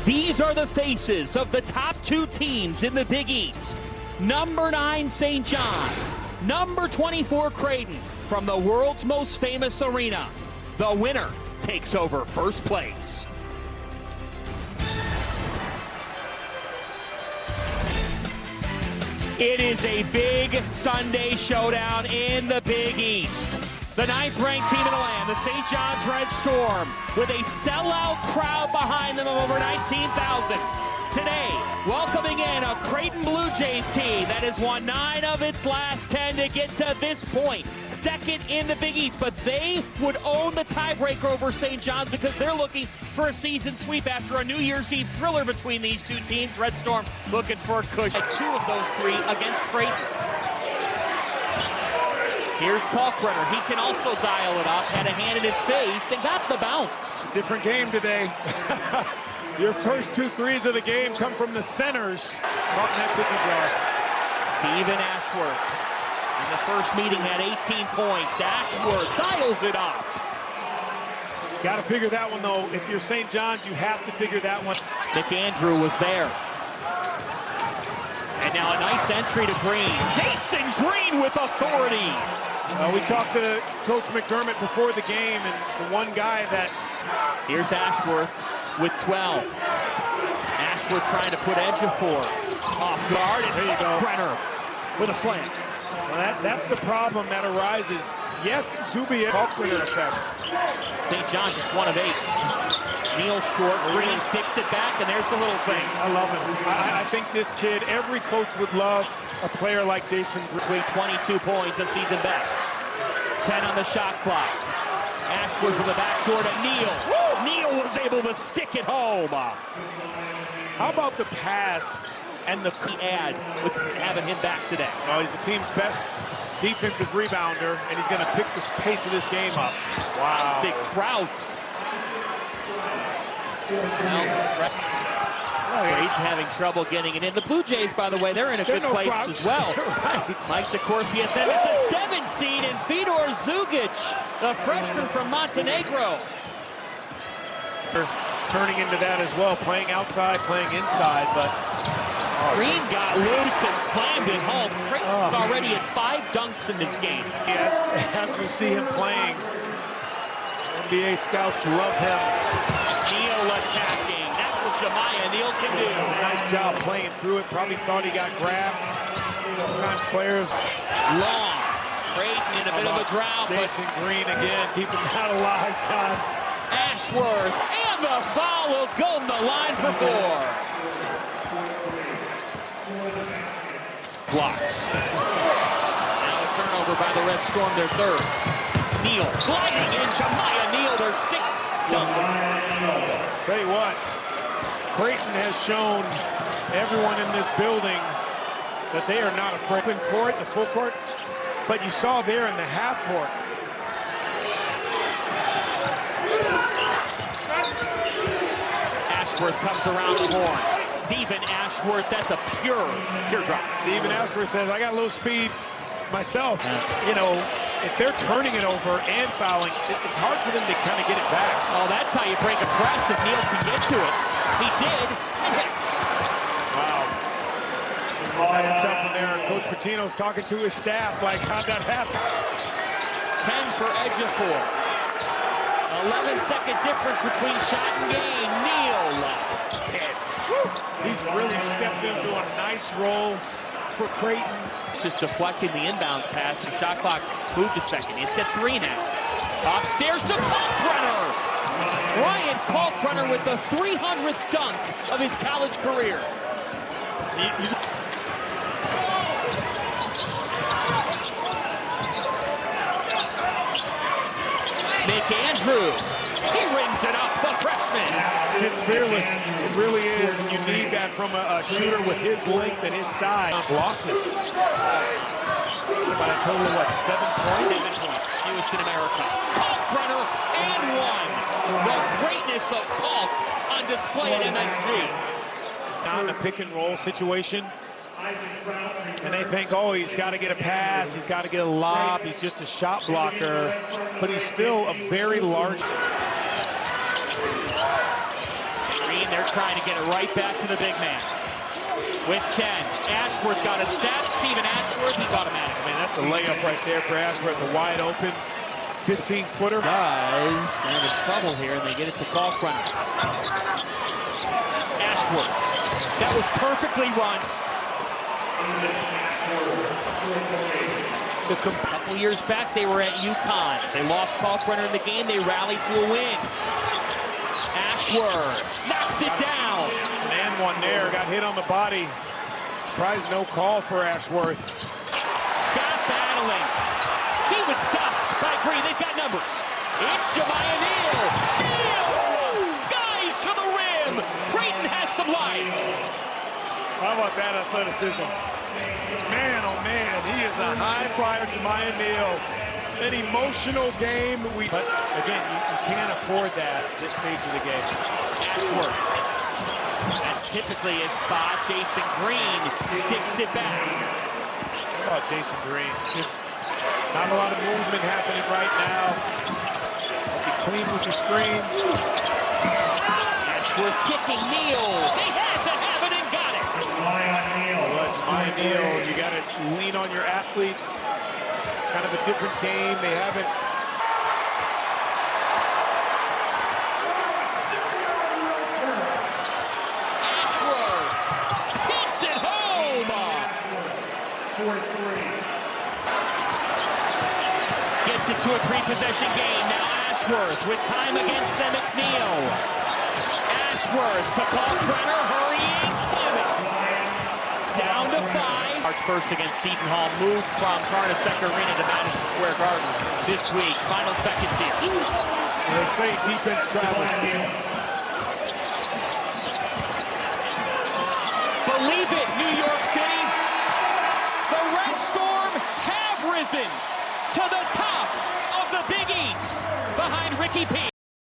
These are the faces of the top two teams in the Big East. Number 9, St. John's. Number 24, Creighton, from the world's most famous arena. The winner takes over first place. It is a big Sunday showdown in the Big East. The 9th-ranked team in the land, the St. John's Red Storm, with a sellout crowd behind them of over 19,000. Today, welcoming in a Creighton Blue Jays team that has won 9 of its last 10 to get to this point. Second in the Big East, but they would own the tiebreaker over St. John's because they're looking for a season sweep after a New Year's Eve thriller between these two teams. Red Storm looking for a cushion. 2 of those 3 against Creighton. Here's Kalkbrenner. He can also dial it up. Had a hand in his face and got the bounce. Different game today. Your first 2 threes of the game come from the centers. Caught in that cookie jar. Stephen Ashworth in the first meeting had 18 points. Ashworth dials it up. Got to figure that one, though. If you're St. John's, you have to figure that one. Nick Andrew was there. And now a nice entry to Green. Jason Green with authority. We talked to Coach McDermott before the game, and the one guy that... Here's Ashworth with 12. Ashworth trying to put Ejiofor off guard, and there you go. Brenner with a slam. Well, that's the problem that arises. Yes, Zuby Kalkbrenner effect. St. John's just 1 of 8. Neal short, Green sticks it back, and there's the little thing. I love it. I think this kid, every coach would love a player like Jason. Green, 22 points, a season best. 10 on the shot clock. Ashworth with the backdoor to Neal. Woo! Neal was able to stick it home. How about the pass and the add with having him back today? Oh, he's the team's best defensive rebounder, and he's going to pick the pace of this game up. Wow. Isaac Trout. Creighton having trouble getting it in. The Blue Jays, by the way, they're in a good place as well. Right. Mike DeCourcy said it's a 7 seed, and Fedor Zugic, the freshman from Montenegro. Turning into that as well, playing outside, playing inside, but... Green got loose and slammed it home. Creighton's already at 5 dunks in this game. Yes, as we see him playing, NBA scouts love him. Neal attacking. That's what Jemiah Neal can do. Nice job playing through it. Probably thought he got grabbed. Sometimes players... Long. Creighton in a bit of a drought. Jason Green again, keeping that alive, John. Ashworth, and the foul will go on the line for 4. Blocks. Now a turnover by the Red Storm, their 3rd. Neal gliding in, Jemiah Neal, their 6th dunk. Tell you what, Creighton has shown everyone in this building that they are not afraid. In court, the full court, but you saw there in the half court. Ashworth comes around the horn. Stephen Ashworth, that's a pure teardrop. Stephen Ashworth says, I got a little speed myself. You know, if they're turning it over and fouling, it's hard for them to kind of get it back. Oh, that's how you break a press if Neal can get to it. He did, and hits. Wow. That's a tough one there. Coach Pitino's talking to his staff like, how'd that happen? 10 for Ejiofor. 11-second difference between shot and game. Neal hits. He's really stepped into a nice role for Creighton. It's just deflecting the inbounds pass. The shot clock moved a second. It's at 3 now. Upstairs to Kalkbrenner. Ryan Kalkbrenner with the 300th dunk of his college career. Nick Andrew, he rings it up, the freshman. It's fearless, it really is, and you need that from a shooter with his length and his size. Losses. By a total of what, 7 points? 7 points, fewest in America. Kalkbrenner and 1. The greatness of Kalk on display at MSG. Now in a pick and roll situation. And they think, oh, he's got to get a pass, he's got to get a lob, he's just a shot blocker, but he's still a very large. Green they're trying to get it right back to the big man. With 10, Ashworth got a step. Steven Ashworth, he's automatic. Man, that's a layup right there for Ashworth, a wide open 15-footer. Does, and in trouble here, and they get it to Kalkbrenner. Ashworth, that was perfectly run. A couple years back, they were at UConn. They lost Kalkbrenner in the game. They rallied to a win. Ashworth knocks it down. Man one there, got hit on the body. Surprised no call for Ashworth. Scott battling. He was stuffed by Green. They've got numbers. It's Jemiah Neal. Neal! Skies to the rim. Creighton has some life. How about that athleticism? Man, oh man, he is a high flyer, Jemiah Neal. An emotional game. But again, you can't afford that at this stage of the game. Ashworth. That's typically his spot. Jason Green sticks it back. Oh, Jason Green. Just not a lot of movement happening right now. Be clean with your screens. Ashworth kicking Neal. They had to have it and got it. Jemiah Neal, you got to lean on your athletes. It's kind of a different game. They haven't. Ashworth hits it home. 4-3. Gets it to a three-possession game. Now Ashworth with time against them. It's Neal. Ashworth to Kalkbrenner, hurrying, slamming. Down to 5. March first against Seton Hall. Moved from Carnesecca Arena to Madison Square Garden this week. Final seconds here. They say defense travels. Believe it, New York City. The Red Storm have risen to the top of the Big East behind Ricky P.